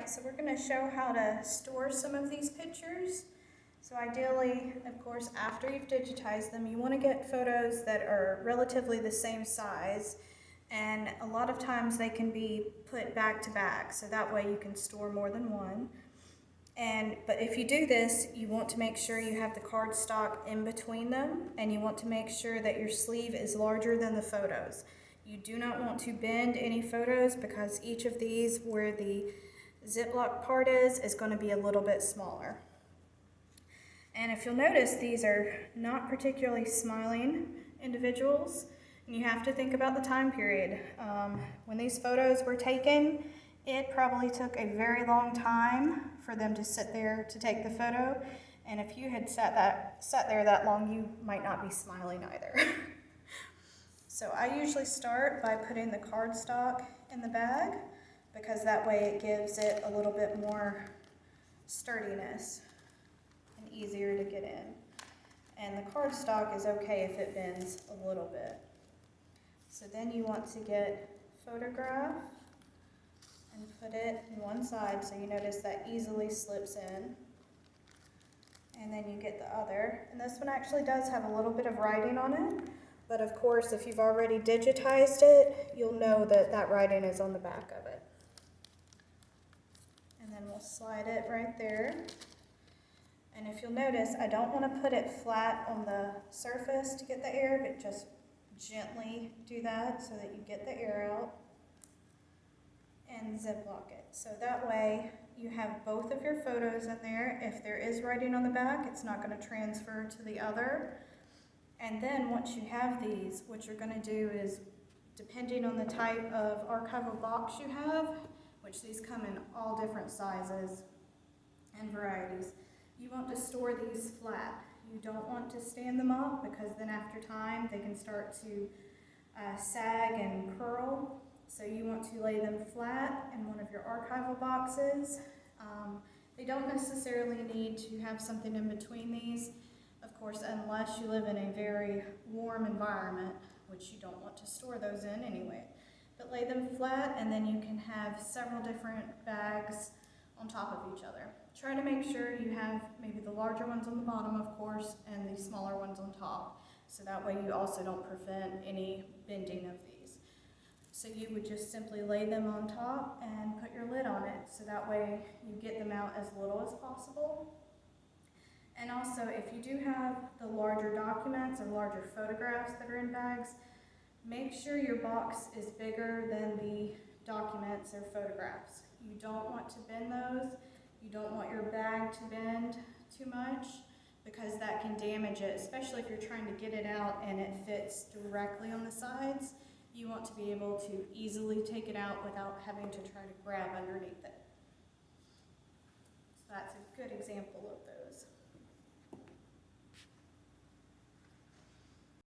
Alright, so we're going to show how to store some of these pictures. So ideally, of course, after you've digitized them, you want to get photos that are relatively the same size, and a lot of times they can be put back to back, so that way you can store more than one. But if you do this, you want to make sure you have the cardstock in between them, and you want to make sure that your sleeve is larger than the photos. You do not want to bend any photos because each of these, where the Ziploc part is going to be a little bit smaller. And if you'll notice, these are not particularly smiling individuals, and you have to think about the time period. When these photos were taken, it probably took a very long time for them to sit there to take the photo, and if you had sat there that long, you might not be smiling either. So I usually start by putting the cardstock in the bag, because that way it gives it a little bit more sturdiness and easier to get in. And the cardstock is okay if it bends a little bit. So then you want to get photograph and put it in one side, so you notice that easily slips in. And then you get the other. And this one actually does have a little bit of writing on it, but of course if you've already digitized it, you'll know that that writing is on the back of it. And then we'll slide it right there. And if you'll notice, I don't want to put it flat on the surface to get the air, but just gently do that so that you get the air out, and Ziploc it. So that way you have both of your photos in there. If there is writing on the back, it's not going to transfer to the other. And then once you have these, what you're going to do is, depending on the type of archival box you have, which these come in all different sizes and varieties, you want to store these flat. You don't want to stand them up, because then after time they can start to sag and curl. So you want to lay them flat in one of your archival boxes. They don't necessarily need to have something in between these, of course, unless you live in a very warm environment, which you don't want to store those in anyway. But lay them flat, and then you can have several different bags on top of each other. Try to make sure you have maybe the larger ones on the bottom, of course, and the smaller ones on top, so that way you also don't prevent any bending of these. So you would just simply lay them on top and put your lid on it, so that way you get them out as little as possible. And also, if you do have the larger documents or larger photographs that are in bags, make sure your box is bigger than the documents or photographs. You don't want to bend those. You don't want your bag to bend too much, because that can damage it, especially if you're trying to get it out and it fits directly on the sides. You want to be able to easily take it out without having to try to grab underneath it. So that's a good example of those.